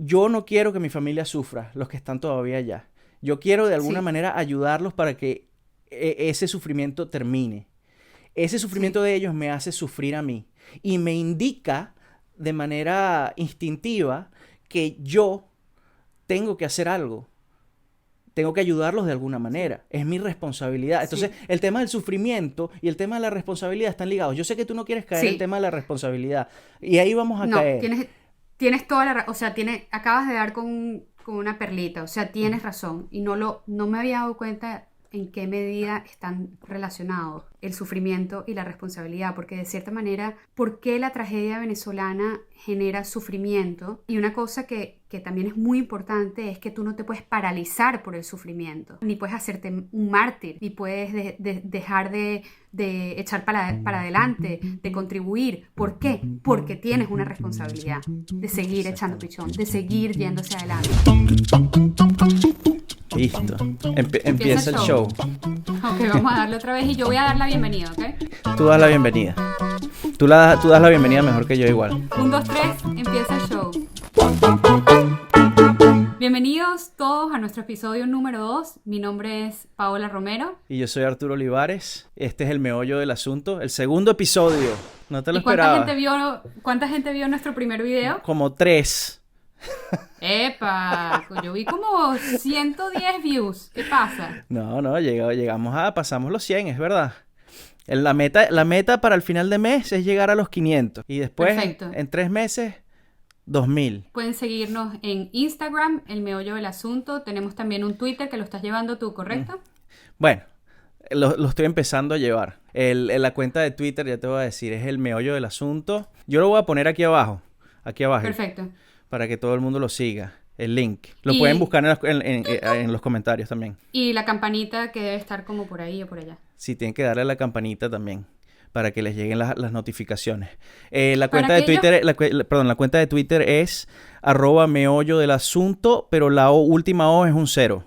yo no quiero que mi familia sufra, los que están todavía allá. Yo quiero de alguna Sí, manera ayudarlos para que ese sufrimiento termine. Ese sí. sufrimiento de ellos me hace sufrir a mí y me indica de manera instintiva que yo tengo que hacer algo, tengo que ayudarlos de alguna Sí, manera, es mi responsabilidad. Entonces, sí, el tema del sufrimiento y el tema de la responsabilidad están ligados. Yo sé que tú no quieres caer en el sí. tema de la responsabilidad y ahí vamos a No, caer. tienes toda o sea, acabas de dar con una perlita, o sea, tienes razón. Y no me había dado cuenta en qué medida están relacionados el sufrimiento y la responsabilidad, porque de cierta manera, ¿por qué la tragedia venezolana genera sufrimiento? Y una cosa que también es muy importante es que tú no te puedes paralizar por el sufrimiento, ni puedes hacerte un mártir, ni puedes dejar de echar para adelante, de contribuir. ¿Por qué? Porque tienes una responsabilidad de seguir echando Exactamente. pichón, de seguir yendo hacia adelante. Listo. Empieza el Empieza el show. show. Ok, vamos a darle otra vez y yo voy a dar la bienvenida, ¿ok? Tú das la bienvenida. Tú das la bienvenida mejor que yo igual. Un, dos, tres, empieza el show. Bienvenidos todos a nuestro episodio número 2. Mi nombre es Paola Romero. Y yo soy Arturo Olivares. Este es el meollo del asunto. El segundo episodio. No te lo ¿Y esperaba. cuánta gente vio nuestro primer video? Como 3. ¡Epa! Yo vi como 110 views. ¿Qué pasa? No, llegamos a... Pasamos los 100, es verdad. La meta para el final de mes es llegar a los 500. Y después, Perfecto. en 3 meses, 2000. Pueden seguirnos en Instagram, El Meollo del Asunto. Tenemos también un Twitter que lo estás llevando tú, ¿correcto? Bueno, lo estoy empezando a llevar. La cuenta de Twitter, ya te voy a decir, es el meollo del asunto. Yo lo voy a poner aquí abajo, Perfecto. para que todo el mundo lo siga. El link. Lo pueden Y, buscar en los comentarios también. y la campanita que debe estar como por ahí o por allá. Sí, tienen que darle a la campanita también para que les lleguen las notificaciones. La Para cuenta de aquellos Twitter, perdón, la cuenta de Twitter es @meollo del asunto, pero la última O es un 0.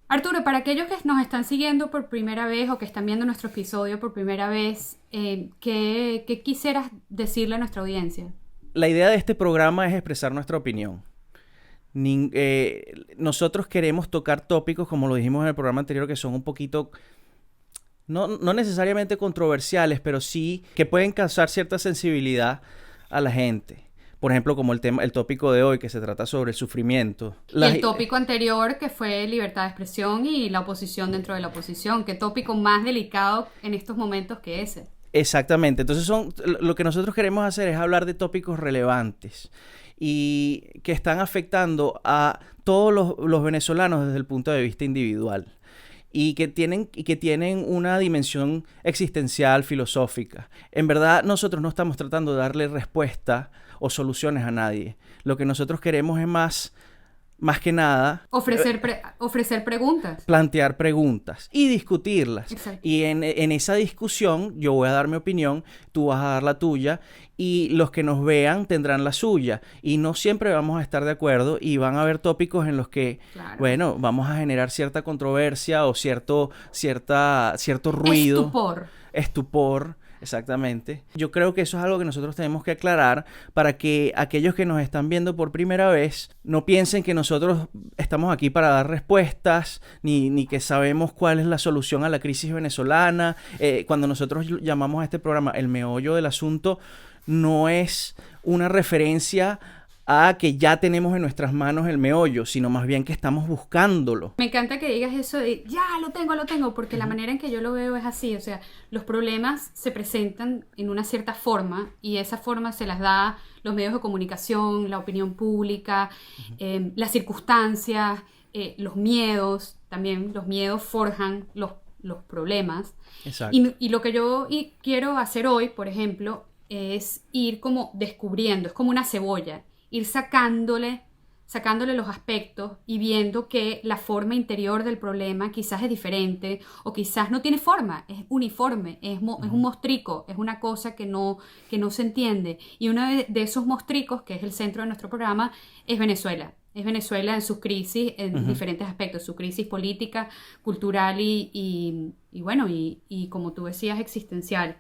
Arturo, para aquellos que nos están siguiendo por primera vez o que están viendo nuestro episodio por primera vez, ¿qué quisieras decirle a nuestra audiencia? La idea de este programa es expresar nuestra opinión. Nosotros queremos tocar tópicos, como lo dijimos en el programa anterior, que son un poquito, no necesariamente controversiales, pero sí que pueden causar cierta sensibilidad a la gente. Por ejemplo, como el tópico de hoy, que se trata sobre el sufrimiento. Y el tópico anterior que fue libertad de expresión y la oposición dentro de la oposición. ¿Qué tópico más delicado en estos momentos que ese? Exactamente. Entonces lo que nosotros queremos hacer es hablar de tópicos relevantes y que están afectando a todos los venezolanos desde el punto de vista individual. Y que tienen una dimensión existencial, filosófica. En verdad, nosotros no estamos tratando de darle respuesta o soluciones a nadie. Lo que nosotros queremos es más que nada, Ofrecer preguntas. plantear preguntas y discutirlas. Exacto. Y en esa discusión yo voy a dar mi opinión, tú vas a dar la tuya y los que nos vean tendrán la suya. Y no siempre vamos a estar de acuerdo y van a haber tópicos en los que, Claro. bueno, vamos a generar cierta controversia o cierto ruido, Estupor. estupor. Exactamente. Yo creo que eso es algo que nosotros tenemos que aclarar para que aquellos que nos están viendo por primera vez no piensen que nosotros estamos aquí para dar respuestas ni que sabemos cuál es la solución a la crisis venezolana. Cuando nosotros llamamos a este programa el meollo del asunto, no es una referencia a que ya tenemos en nuestras manos el meollo, sino más bien que estamos buscándolo. Me encanta que digas eso de, ya, lo tengo, porque la manera en que yo lo veo es así, o sea, los problemas se presentan en una cierta forma y esa forma se las da los medios de comunicación, la opinión pública, las circunstancias, los miedos, también los miedos forjan los problemas. Exacto. Y lo que yo quiero hacer hoy, por ejemplo, es ir como descubriendo, es como una cebolla, ir sacándole los aspectos y viendo que la forma interior del problema quizás es diferente o quizás no tiene forma, es uniforme, es un mostrico, es una cosa que no se entiende. Y uno de esos mostricos, que es el centro de nuestro programa, es Venezuela. Es Venezuela en sus crisis, en diferentes aspectos, su crisis política, cultural y bueno, y como tú decías, existencial.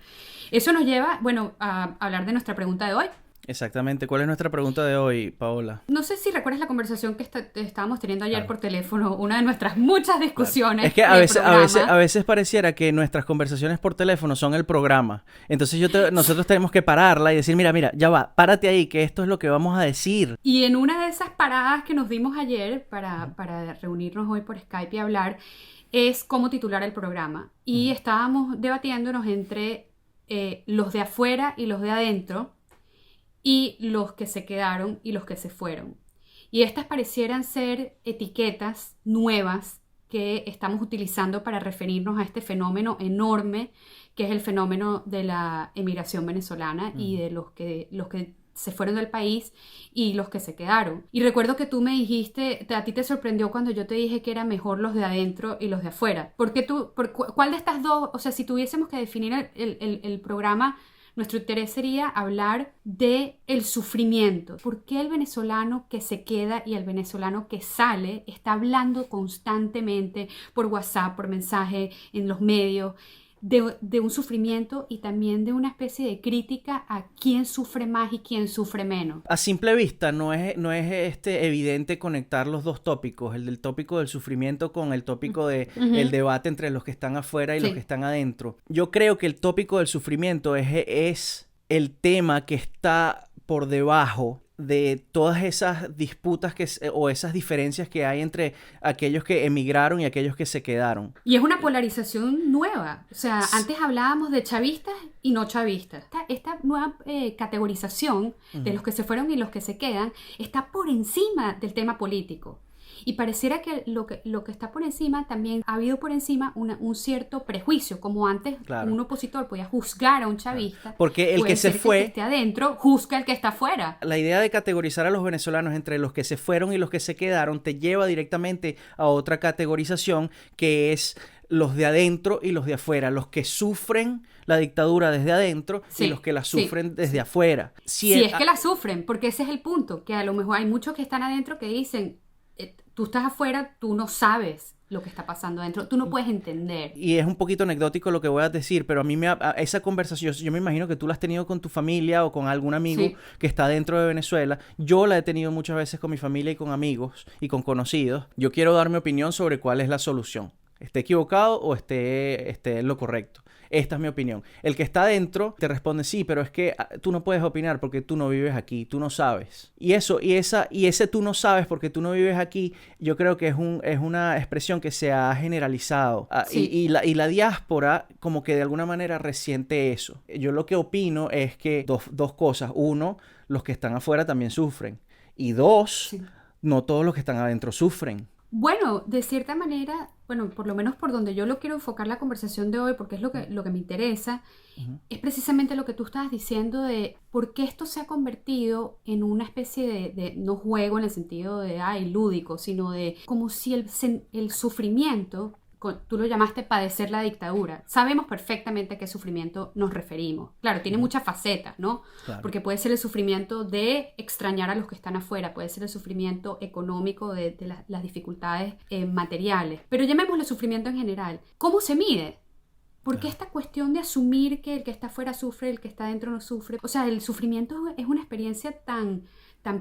Eso nos lleva, bueno, a hablar de nuestra pregunta de hoy. Exactamente. ¿Cuál es nuestra pregunta de hoy, Paola? No sé si recuerdas la conversación que estábamos teniendo ayer Claro. por teléfono, una de nuestras muchas Claro. discusiones Es que a pre-programa. veces pareciera que nuestras conversaciones por teléfono son el programa. Entonces nosotros tenemos que pararla y decir, mira, ya va, párate ahí, que esto es lo que vamos a decir. Y en una de esas paradas que nos dimos ayer para reunirnos hoy por Skype y hablar, es cómo titular el programa. Y estábamos debatiéndonos entre los de afuera y los de adentro, y los que se quedaron y los que se fueron. Y estas parecieran ser etiquetas nuevas que estamos utilizando para referirnos a este fenómeno enorme que es el fenómeno de la emigración venezolana y de los que se fueron del país y los que se quedaron. Y recuerdo que tú me dijiste, a ti te sorprendió cuando yo te dije que eran mejor los de adentro y los de afuera. ¿Cuál de estas dos, o sea, si tuviésemos que definir el programa, nuestro interés sería hablar de el sufrimiento? ¿Por qué el venezolano que se queda y el venezolano que sale está hablando constantemente por WhatsApp, por mensaje, en los medios, de un sufrimiento y también de una especie de crítica a quién sufre más y quién sufre menos? A simple vista no es evidente conectar los dos tópicos, el del tópico del sufrimiento con el tópico de el debate entre los que están afuera y los que están adentro. Yo creo que el tópico del sufrimiento es el tema que está por debajo de todas esas disputas o esas diferencias que hay entre aquellos que emigraron y aquellos que se quedaron. Y es una polarización nueva. O sea, antes hablábamos de chavistas y no chavistas. Esta nueva categorización de los que se fueron y los que se quedan está por encima del tema político. Y pareciera que lo que está por encima, también ha habido por encima un cierto prejuicio, como antes un opositor podía juzgar a un chavista. Claro. Porque el que se fue, que esté adentro juzga al que está afuera. La idea de categorizar a los venezolanos entre los que se fueron y los que se quedaron te lleva directamente a otra categorización, que es los de adentro y los de afuera, los que sufren la dictadura desde adentro y los que la sufren desde afuera. Si es que la sufren, porque ese es el punto, que a lo mejor hay muchos que están adentro que dicen, tú estás afuera, tú no sabes lo que está pasando adentro, tú no puedes entender. Y es un poquito anecdótico lo que voy a decir, pero a mí esa conversación, yo me imagino que tú la has tenido con tu familia o con algún amigo que está dentro de Venezuela. Yo la he tenido muchas veces con mi familia y con amigos y con conocidos. Yo quiero dar mi opinión sobre cuál es la solución. Esté equivocado o esté en lo correcto. Esta es mi opinión. El que está adentro te responde, sí, pero es que tú no puedes opinar porque tú no vives aquí, tú no sabes. Y ese tú no sabes porque tú no vives aquí, yo creo que es una expresión que se ha generalizado. Y la diáspora como que de alguna manera resiente eso. Yo lo que opino es que dos cosas. Uno, los que están afuera también sufren. Y dos, no todos los que están adentro sufren. Bueno, de cierta manera, por lo menos por donde yo lo quiero enfocar la conversación de hoy, porque es lo que me interesa, es precisamente lo que tú estabas diciendo de por qué esto se ha convertido en una especie de no juego en el sentido de lúdico, sino de como si el sufrimiento, tú lo llamaste padecer la dictadura. Sabemos perfectamente a qué sufrimiento nos referimos. Claro, tiene muchas facetas, ¿no? Claro. Porque puede ser el sufrimiento de extrañar a los que están afuera, puede ser el sufrimiento económico de las dificultades materiales. Pero llamémosle sufrimiento en general. ¿Cómo se mide? Porque esta cuestión de asumir que el que está afuera sufre, el que está adentro no sufre. O sea, el sufrimiento es una experiencia tan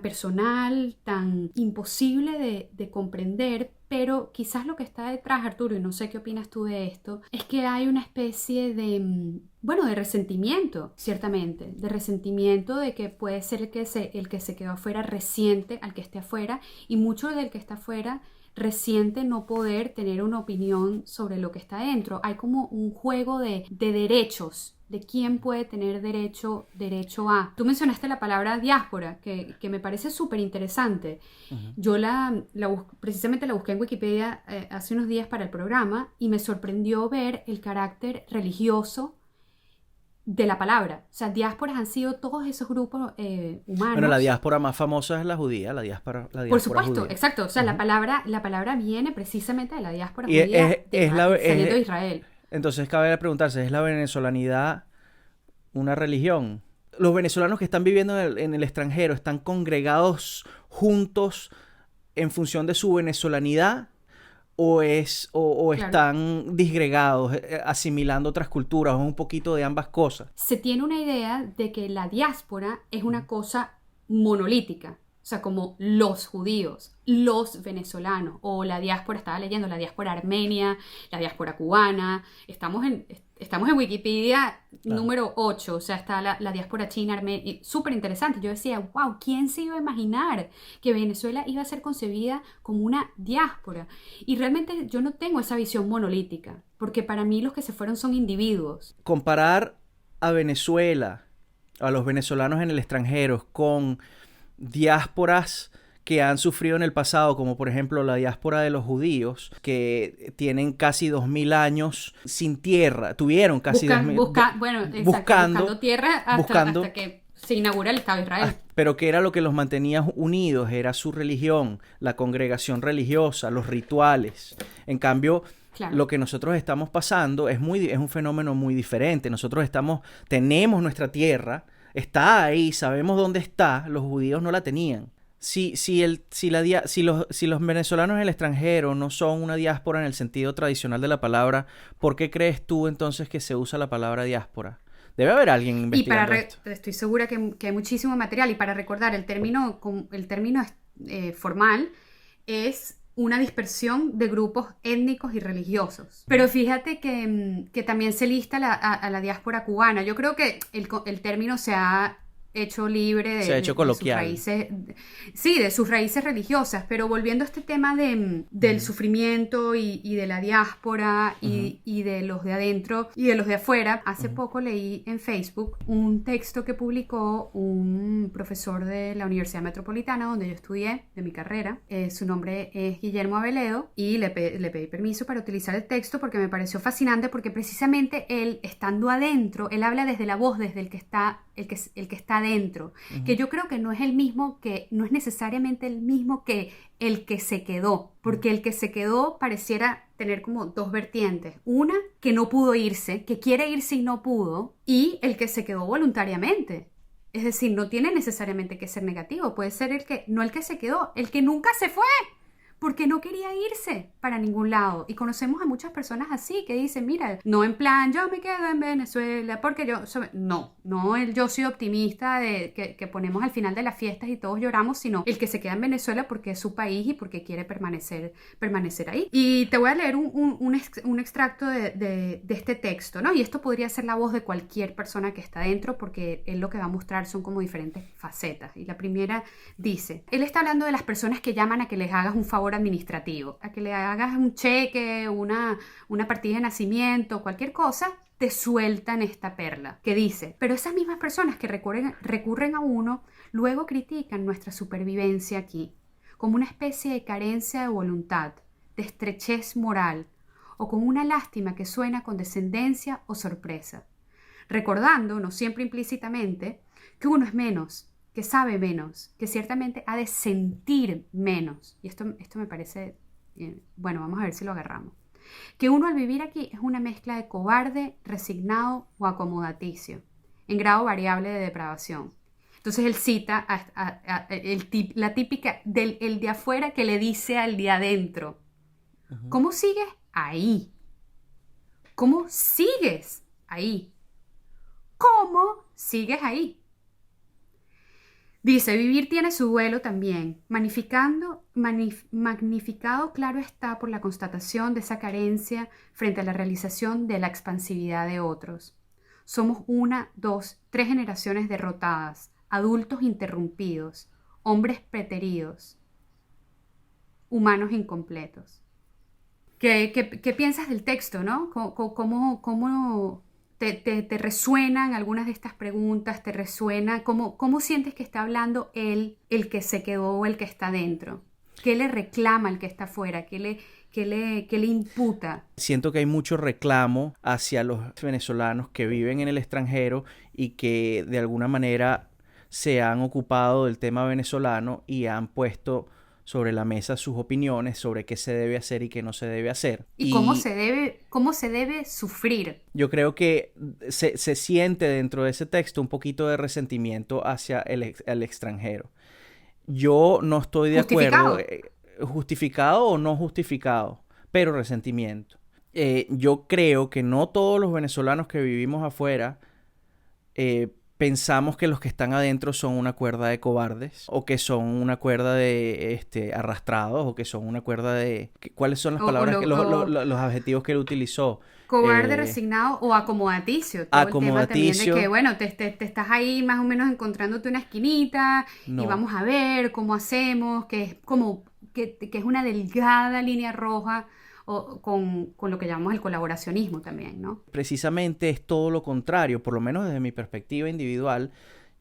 personal, tan imposible de comprender, pero quizás lo que está detrás, Arturo, y no sé qué opinas tú de esto, es que hay una especie de resentimiento, ciertamente, de resentimiento de que puede ser el que se quedó afuera resiente al que esté afuera, y mucho del que está afuera resiente no poder tener una opinión sobre lo que está adentro. Hay como un juego de derechos, de quién puede tener derecho a. Tú mencionaste la palabra diáspora, que me parece súper interesante. Yo precisamente la busqué en Wikipedia hace unos días para el programa y me sorprendió ver el carácter religioso de la palabra. O sea, diásporas han sido todos esos grupos humanos. Bueno, la diáspora más famosa es la judía, la diáspora por supuesto, judía. Exacto. O sea, la palabra viene precisamente de la diáspora judía saliendo de Israel. Entonces cabe preguntarse, ¿es la venezolanidad una religión? Los venezolanos que están viviendo en el extranjero están congregados juntos en función de su venezolanidad, o Claro. están disgregados, asimilando otras culturas, o un poquito de ambas cosas? Se tiene una idea de que la diáspora es una cosa monolítica, o sea, como los judíos, los venezolanos, o la diáspora, estaba leyendo, la diáspora armenia, la diáspora cubana, estamos en Wikipedia Claro. número 8, o sea, está la diáspora china, armenia, súper interesante. Yo decía, wow, ¿quién se iba a imaginar que Venezuela iba a ser concebida como una diáspora? Y realmente yo no tengo esa visión monolítica, porque para mí los que se fueron son individuos. Comparar a Venezuela, a los venezolanos en el extranjero, con diásporas que han sufrido en el pasado, como por ejemplo la diáspora de los judíos, que tienen casi 2000 años sin tierra, tuvieron casi 2000, Bueno, exacto, buscando, buscando tierra buscando, hasta que se inaugura el Estado de Israel. pero que era lo que los mantenía unidos, era su religión, la congregación religiosa, los rituales. En cambio, Claro. lo que nosotros estamos pasando es un fenómeno muy diferente. Nosotros tenemos nuestra tierra, está ahí, sabemos dónde está, los judíos no la tenían. Si los venezolanos en el extranjero no son una diáspora en el sentido tradicional de la palabra, ¿por qué crees tú entonces que se usa la palabra diáspora? Debe haber alguien Y para investigando esto. estoy segura que hay muchísimo material. Y para recordar, el término formal es una dispersión de grupos étnicos y religiosos. Pero fíjate que también se lista a la diáspora cubana. Yo creo que el término se ha hecho libre Se ha hecho de sus coloquial. raíces, sí, de sus raíces religiosas, pero volviendo a este tema del sufrimiento y de la diáspora y de los de adentro y de los de afuera, hace poco leí en Facebook un texto que publicó un profesor de la Universidad Metropolitana donde yo estudié, de mi carrera. Su nombre es Guillermo Abeledo y le pedí permiso para utilizar el texto porque me pareció fascinante, porque precisamente él, estando adentro, él habla desde la voz, desde el que está adentro, que yo creo que no es necesariamente el mismo que el que se quedó, porque el que se quedó pareciera tener como dos vertientes: una, que no pudo irse, que quiere irse y no pudo, y el que se quedó voluntariamente. Es decir, no tiene necesariamente que ser negativo, puede ser no el que se quedó, el que nunca se fue, porque no quería irse para ningún lado. Y conocemos a muchas personas así que dicen, mira, no en plan, yo me quedo en Venezuela porque no el yo soy optimista que ponemos al final de las fiestas y todos lloramos, sino el que se queda en Venezuela porque es su país y porque quiere permanecer ahí. Y te voy a leer un extracto de este texto, ¿no? Y esto podría ser la voz de cualquier persona que está dentro, porque él lo que va a mostrar son como diferentes facetas. Y la primera dice, él está hablando de las personas que llaman a que les hagas un favor administrativo, a que le hagas un cheque, una partida de nacimiento, cualquier cosa, te sueltan esta perla que dice, pero esas mismas personas que recurren a uno luego critican nuestra supervivencia aquí como una especie de carencia de voluntad, de estrechez moral o como una lástima que suena a condescendencia o sorpresa, recordando, no siempre implícitamente, que uno es menos, que sabe menos, que ciertamente ha de sentir menos. Y esto me parece, bueno, vamos a ver si lo agarramos. Que uno al vivir aquí es una mezcla de cobarde, resignado o acomodaticio, en grado variable de depravación. Entonces él cita la típica el de afuera que le dice al de adentro, ¿cómo sigues ahí? ¿Cómo sigues ahí? ¿Cómo sigues ahí? Dice, vivir tiene su duelo también, magnificado, claro está, por la constatación de esa carencia frente a la realización de la expansividad de otros. Somos 1, 2, 3 generaciones derrotadas, adultos interrumpidos, hombres preteridos, humanos incompletos. ¿Qué piensas del texto, no? ¿Cómo te resuenan algunas de estas preguntas? ¿Te resuena? ¿Cómo sientes que está hablando el que se quedó o el que está dentro? ¿Qué le reclama el que está afuera? ¿Qué le imputa? Siento que hay mucho reclamo hacia los venezolanos que viven en el extranjero y que de alguna manera se han ocupado del tema venezolano y han puesto sobre la mesa sus opiniones sobre qué se debe hacer y qué no se debe hacer. ¿Y cómo se debe sufrir? Yo creo que se siente dentro de ese texto un poquito de resentimiento hacia el extranjero. Yo no estoy de acuerdo, justificado o no justificado, pero resentimiento. Yo creo que no todos los venezolanos que vivimos afuera pensamos que los que están adentro son una cuerda de cobardes, o que son una cuerda de arrastrados, o que son una cuerda de... ¿Cuáles son las palabras, los adjetivos que él utilizó? Cobarde, resignado o acomodaticio. Todo el tema también de que, bueno, te estás ahí más o menos encontrándote una esquinita y vamos a ver cómo hacemos, que es como que es una delgada línea roja con lo que llamamos el colaboracionismo también, ¿no? Precisamente es todo lo contrario, por lo menos desde mi perspectiva individual.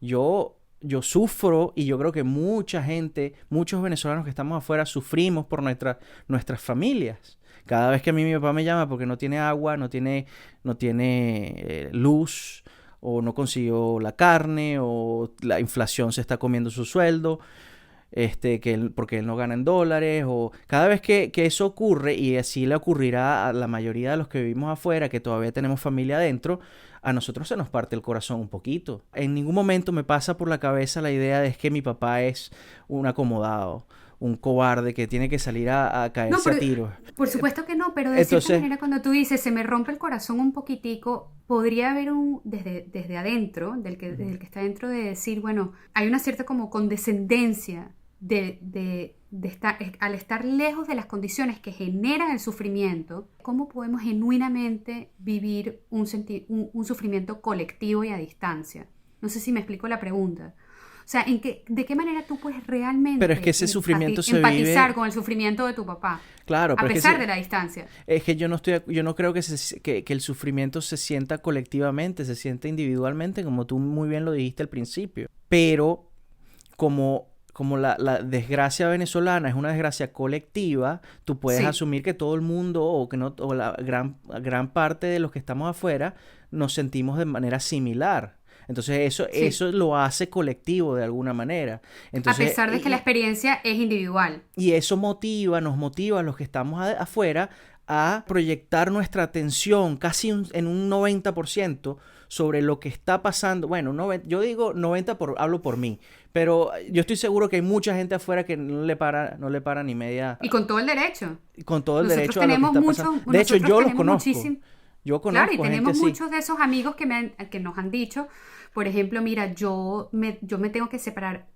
Yo sufro, y yo creo que mucha gente, muchos venezolanos que estamos afuera, sufrimos por nuestras familias. Cada vez que a mí mi papá me llama porque no tiene agua, no tiene luz, o no consiguió la carne, o la inflación se está comiendo su sueldo, porque él no gana en dólares, o cada vez que eso ocurre, y así le ocurrirá a la mayoría de los que vivimos afuera, que todavía tenemos familia adentro, a nosotros se nos parte el corazón un poquito. En ningún momento me pasa por la cabeza la idea de que mi papá es un acomodado, un cobarde que tiene que salir a caerse a tiros. Por supuesto que no, pero de cierta manera cuando tú dices se me rompe el corazón un poquitico, podría haber desde adentro, del que está dentro, de decir, bueno, hay una cierta como condescendencia de estar, al estar lejos de las condiciones que generan el sufrimiento, ¿cómo podemos genuinamente vivir un sufrimiento colectivo y a distancia? No sé si me explico la pregunta. O sea, ¿de qué manera tú puedes realmente pero es que ese sufrimiento empatizar con el sufrimiento de tu papá? Claro, a pesar de la distancia. Es que yo no creo que el sufrimiento se sienta colectivamente, se sienta individualmente, como tú muy bien lo dijiste al principio. Pero como la desgracia venezolana es una desgracia colectiva, tú puedes asumir que todo el mundo o la gran parte de los que estamos afuera nos sentimos de manera similar. Entonces eso lo hace colectivo de alguna manera. Entonces, a pesar de que la experiencia es individual. Y eso nos motiva a los que estamos afuera a proyectar nuestra atención casi en un 90% sobre lo que está pasando. Bueno, yo digo 90 hablo por mí, pero yo estoy seguro que hay mucha gente afuera que no le para ni media. Y con todo el derecho. Con todo el derecho a lo que está pasando. De hecho, yo los conozco. Yo conozco. Claro, y tenemos muchos de esos amigos que nos han dicho, por ejemplo, mira, yo me tengo que separar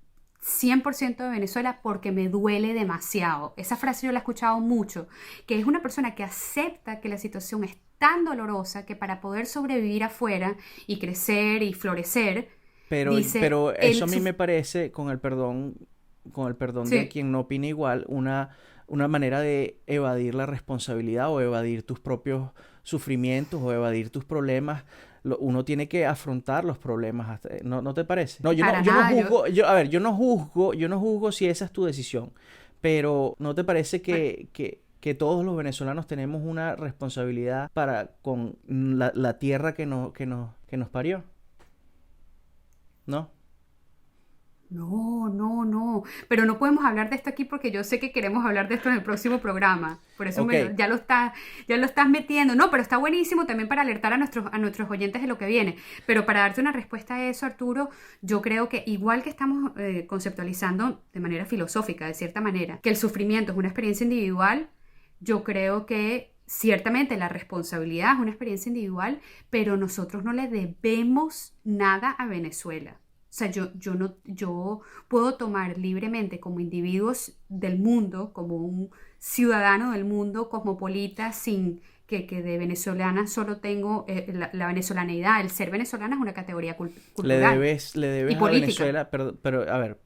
100% de Venezuela porque me duele demasiado. Esa frase yo la he escuchado mucho, que es una persona que acepta que la situación es tan dolorosa que para poder sobrevivir afuera y crecer y florecer, pero eso a mí me parece, con el perdón de quien no opina igual, una manera de evadir la responsabilidad o evadir tus propios sufrimientos o evadir tus problemas. Uno tiene que afrontar los problemas. ¿No te parece? No, yo no juzgo si esa es tu decisión, pero ¿no te parece que todos los venezolanos tenemos una responsabilidad con la tierra que nos parió? ¿No? No. Pero no podemos hablar de esto aquí porque yo sé que queremos hablar de esto en el próximo programa. Por eso ya lo estás metiendo. No, pero está buenísimo también para alertar a nuestros oyentes de lo que viene. Pero para darte una respuesta a eso, Arturo, yo creo que igual que estamos conceptualizando de manera filosófica, de cierta manera, que el sufrimiento es una experiencia individual, yo creo que ciertamente la responsabilidad es una experiencia individual, pero nosotros no le debemos nada a Venezuela. O sea, yo puedo tomar libremente como individuos del mundo, como un ciudadano del mundo cosmopolita, sin que de venezolana solo tengo la venezolaneidad. El ser venezolana es una categoría cultural. Le debes y a política. Venezuela, pero a ver,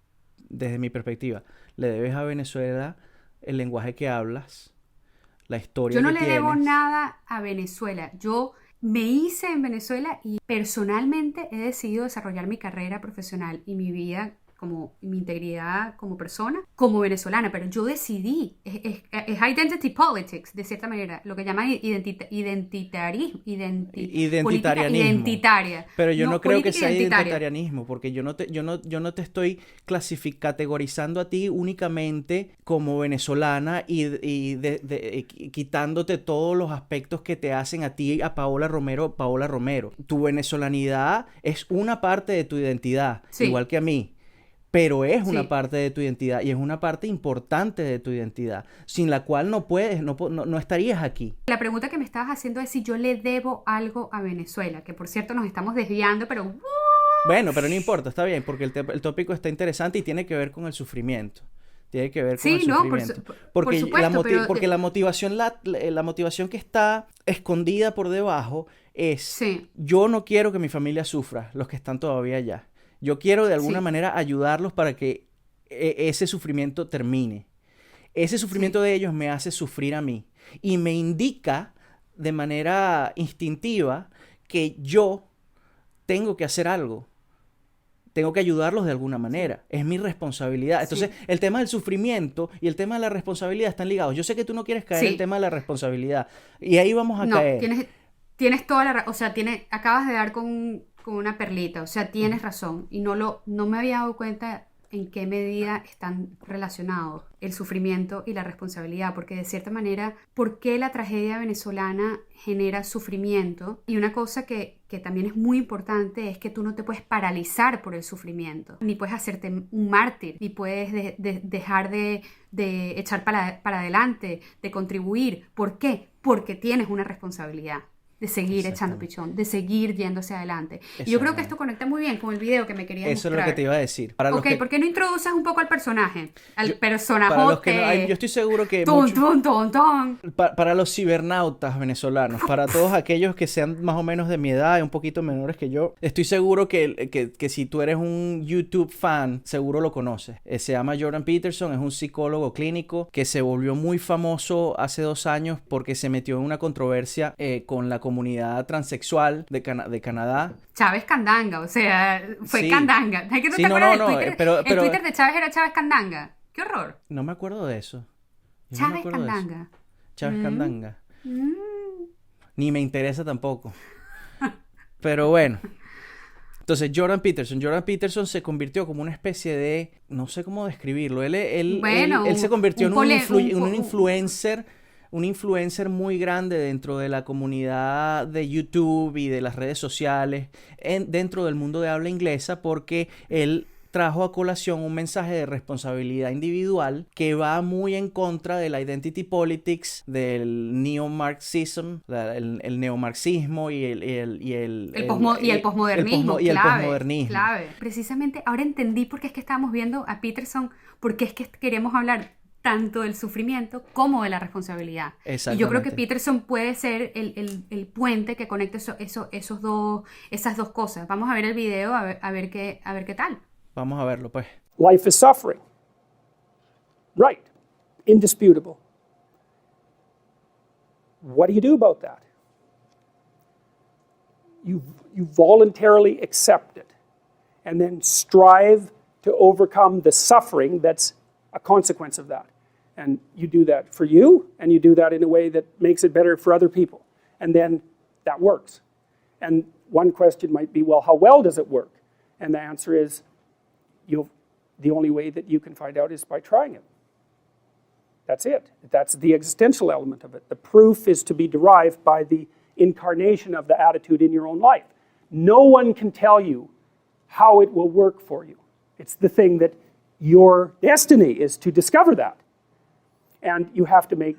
desde mi perspectiva, le debes a Venezuela el lenguaje que hablas, la historia que tienes. Yo no le debo nada a Venezuela. Yo me hice en Venezuela y personalmente he decidido desarrollar mi carrera profesional y mi vida, mi integridad como persona, como venezolana, pero yo decidí, es identity politics, de cierta manera, lo que llaman identitarianismo. Política identitaria. Pero yo no creo que sea identitarianismo, porque yo no te estoy categorizando a ti únicamente como venezolana y quitándote todos los aspectos que te hacen a ti, a Paola Romero. Tu venezolanidad es una parte de tu identidad, igual que a mí. pero es una Sí. parte de tu identidad y es una parte importante de tu identidad, sin la cual no puedes, no estarías aquí. La pregunta que me estabas haciendo es si yo le debo algo a Venezuela, que por cierto nos estamos desviando, pero Bueno, pero no importa, está bien, porque el tópico está interesante y tiene que ver con el sufrimiento. Tiene que ver con el sí, no, sufrimiento. por supuesto, pero Porque la motivación, la motivación que está escondida por debajo es, sí, yo no quiero que mi familia sufra, los que están todavía allá. Yo quiero de alguna sí, manera ayudarlos para que ese sufrimiento termine. Ese sufrimiento sí, de ellos me hace sufrir a mí y me indica de manera instintiva que yo tengo que hacer algo. Tengo que ayudarlos de alguna sí, manera. Es mi responsabilidad. Entonces, sí, el tema del sufrimiento y el tema de la responsabilidad están ligados. Yo sé que tú no quieres caer en el sí. tema de la responsabilidad. Y ahí vamos a No, caer. tienes toda o sea, acabas de dar con una perlita, o sea, tienes razón. Y no me había dado cuenta en qué medida están relacionados el sufrimiento y la responsabilidad, porque de cierta manera, ¿por qué la tragedia venezolana genera sufrimiento? Y una cosa que también es muy importante es que tú no te puedes paralizar por el sufrimiento, ni puedes hacerte un mártir, ni puedes dejar de echar para adelante, de contribuir. ¿Por qué? Porque tienes una responsabilidad de seguir echando Exactamente. pichón, de seguir yendo hacia adelante. Y yo creo que esto Exactamente. conecta muy bien con el video que me querías Eso es lo que te mostrar. iba a decir. Para los Ok, que... ¿por qué no introduces un poco al personaje? Yo, Al para los que no... yo personajote. estoy seguro que Tun, muchos... tun, tun, tun. Para los cibernautas venezolanos, para todos aquellos que sean más o menos de mi edad y un poquito menores que yo, estoy seguro que si tú eres un YouTube fan, seguro lo conoces. Se llama Jordan Peterson, es un psicólogo clínico que se volvió muy famoso hace 2 años porque se metió en una controversia con la comunidad transexual de Canadá. Chávez Candanga, o sea, fue Sí, Candanga. ¿Es que no sí, te no, acuerdas no, del no, Twitter? El pero Twitter de Chávez era Chávez Candanga. ¡Qué horror! no me acuerdo de eso. Yo no me Chávez acuerdo de eso. Candanga. Chávez Mm, Candanga. mm. Ni me interesa tampoco. Pero bueno. Entonces, Jordan Peterson se convirtió como una especie de, no sé cómo describirlo, Bueno, él se convirtió un en pole, un influencer muy grande dentro de la comunidad de YouTube y de las redes sociales, dentro del mundo de habla inglesa, porque él trajo a colación un mensaje de responsabilidad individual que va muy en contra de la identity politics, del neomarxism, el neomarxismo y el posmodernismo, y el clave, posmodernismo. clave. Precisamente ahora entendí por qué es que estábamos viendo a Peterson, por qué es que queremos hablar tanto del sufrimiento como de la responsabilidad. Y yo creo que Exactamente. Peterson puede ser el puente que conecte esas dos cosas. Vamos a ver el video a ver qué tal. Vamos a verlo, pues. Life is suffering. Right. Indisputable. What do you do about that? You voluntarily accept it and then strive to overcome the suffering that's a consequence of that. And you do that for you, and you do that in a way that makes it better for other people. And then that works. And one question might be, well, how well does it work? And the answer is, the only way that you can find out is by trying it. That's it. That's the existential element of it. The proof is to be derived by the incarnation of the attitude in your own life. No one can tell you how it will work for you. It's the thing that your destiny is to discover that. And you have to make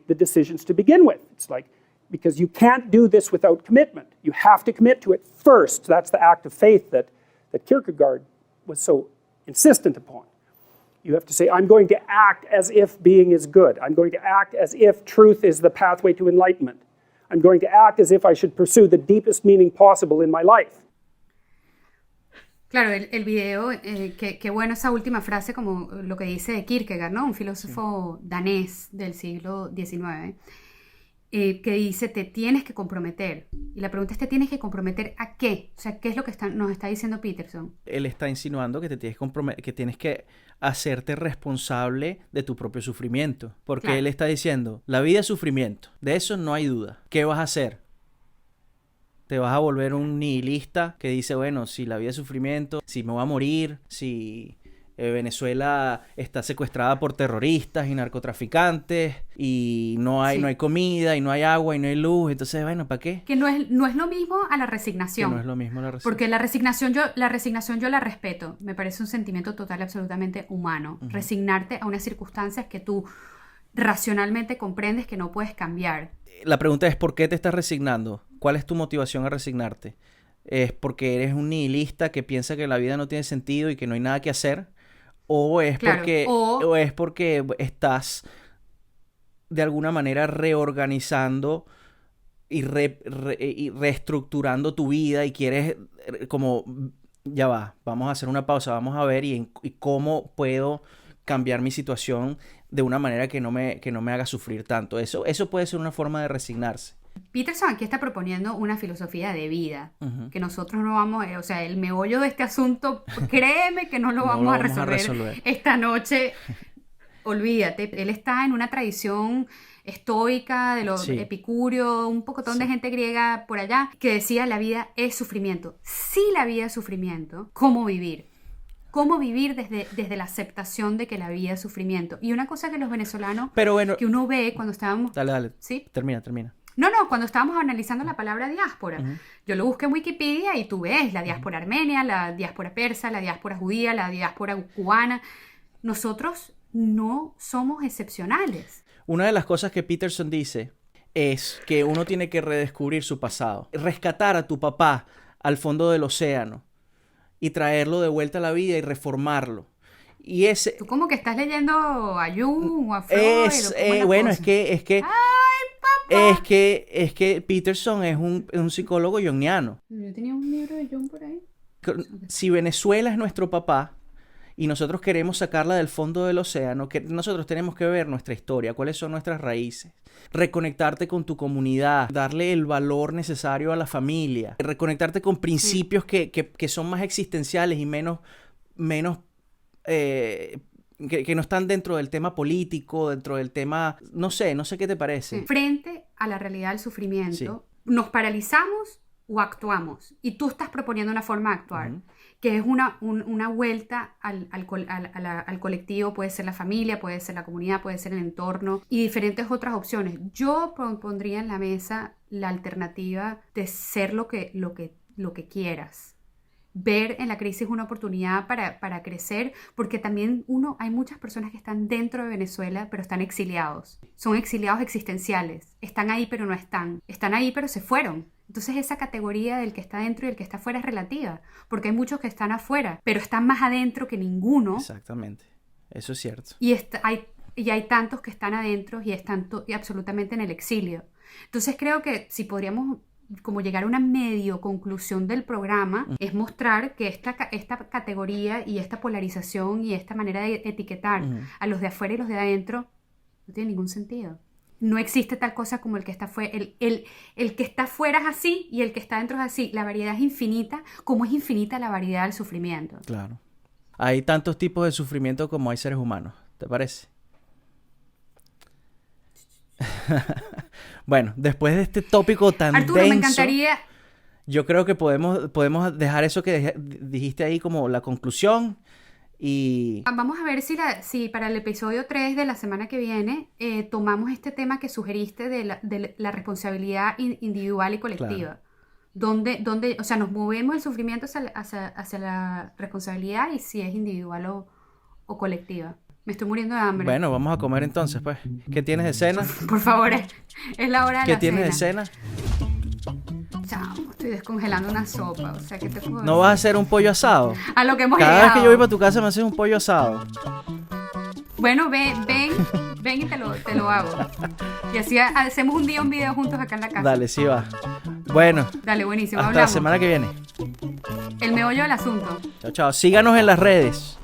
the decisions to begin with. It's like, because you can't do this without commitment. You have to commit to it first. That's the act of faith that Kierkegaard was so insistent upon. You have to say, I'm going to act as if being is good. I'm going to act as if truth is the pathway to enlightenment. I'm going to act as if I should pursue the deepest meaning possible in my life. Claro, el video, qué bueno esa última frase, como lo que dice Kierkegaard, ¿no? Un filósofo danés del siglo XIX, que dice, te tienes que comprometer. Y la pregunta es, ¿te tienes que comprometer a qué? O sea, ¿qué es lo que nos está diciendo Peterson? Él está insinuando que que tienes que hacerte responsable de tu propio sufrimiento. Porque Claro. él está diciendo, la vida es sufrimiento. De eso no hay duda. ¿Qué vas a hacer? Te vas a volver un nihilista que dice, bueno, si la vida es sufrimiento, si me voy a morir, si Venezuela está secuestrada por terroristas y narcotraficantes y no hay comida y no hay agua y no hay luz. Entonces, bueno, ¿para qué? Que no es lo mismo a la resignación. Que no es lo mismo la resignación. Porque la resignación yo la respeto. Me parece un sentimiento total y absolutamente humano. Resignarte a unas circunstancias que tú racionalmente comprendes que no puedes cambiar. La pregunta es, ¿por qué te estás resignando? ¿Cuál es tu motivación a resignarte? ¿Es porque eres un nihilista que piensa que la vida no tiene sentido y que no hay nada que hacer? ¿O es porque estás de alguna manera reorganizando y reestructurando tu vida y quieres como, ya va, vamos a hacer una pausa, vamos a ver y cómo puedo cambiar mi situación de una manera que no me haga sufrir tanto? Eso puede ser una forma de resignarse. Peterson aquí está proponiendo una filosofía de vida, que nosotros no vamos, o sea, el meollo de este asunto, créeme que no lo vamos a resolver esta noche. Olvídate, él está en una tradición estoica de los epicúreos, un pocotón de gente griega por allá, que decía la vida es sufrimiento. Si la vida es sufrimiento, ¿cómo vivir? ¿Cómo vivir desde la aceptación de que la vida es sufrimiento? Y una cosa que los venezolanos, que uno ve cuando estábamos... Dale, ¿sí? Termina. No, cuando estábamos analizando la palabra diáspora, yo lo busqué en Wikipedia y tú ves la diáspora armenia, la diáspora persa, la diáspora judía, la diáspora cubana. Nosotros no somos excepcionales. Una de las cosas que Peterson dice es que uno tiene que redescubrir su pasado. Rescatar a tu papá al fondo del océano y traerlo de vuelta a la vida y reformarlo. Y ese... Tú como que estás leyendo a Jung o a Freud. Bueno, es que Peterson es un psicólogo jungiano. Yo tenía un libro de Jung por ahí. Si Venezuela es nuestro papá y nosotros queremos sacarla del fondo del océano, que nosotros tenemos que ver nuestra historia, cuáles son nuestras raíces, reconectarte con tu comunidad, darle el valor necesario a la familia, reconectarte con principios que son más existenciales y menos que no están dentro del tema político, dentro del tema, no sé qué te parece. Frente a la realidad del sufrimiento, nos paralizamos o actuamos. Y tú estás proponiendo una forma de actuar, que es una vuelta al colectivo, puede ser la familia, puede ser la comunidad, puede ser el entorno y diferentes otras opciones. Yo pondría en la mesa la alternativa de ser lo que quieras. Ver en la crisis una oportunidad para crecer, porque también hay muchas personas que están dentro de Venezuela, pero están exiliados. Son exiliados existenciales. Están ahí, pero no están. Están ahí, pero se fueron. Entonces esa categoría del que está dentro y el que está afuera es relativa, porque hay muchos que están afuera, pero están más adentro que ninguno. Exactamente. Eso es cierto. Y hay tantos que están adentro y están absolutamente en el exilio. Entonces creo que si podríamos como llegar a una medio conclusión del programa, es mostrar que esta categoría y esta polarización y esta manera de etiquetar a los de afuera y los de adentro no tiene ningún sentido. No existe tal cosa como el que está afuera. El que está afuera es así y el que está adentro es así. La variedad es infinita, como es infinita la variedad del sufrimiento. Claro. Hay tantos tipos de sufrimiento como hay seres humanos, ¿te parece? Bueno, después de este tópico tan Arturo, denso, me encantaría... yo creo que podemos dejar eso que dijiste ahí como la conclusión y... Vamos a ver si para el episodio 3 de la semana que viene tomamos este tema que sugeriste de la responsabilidad individual y colectiva. Claro. Donde, o sea, nos movemos el sufrimiento hacia la responsabilidad y si es individual o colectiva. Me estoy muriendo de hambre. Bueno, vamos a comer entonces, pues. ¿Qué tienes de cena? Por favor, es la hora de la cena. ¿Qué tienes de cena? Chamo, estoy descongelando una sopa. O sea, ¿qué te puedo decir? ¿No vas a hacer un pollo asado? A lo que hemos Cada llegado. vez que yo voy para tu casa me haces un pollo asado. Bueno, ven y te lo hago. Y así hacemos un video juntos acá en la casa. Dale, sí va. Bueno. Dale, buenísimo. Hasta hablamos. la semana que viene. El meollo del asunto. Chao. Síganos en las redes.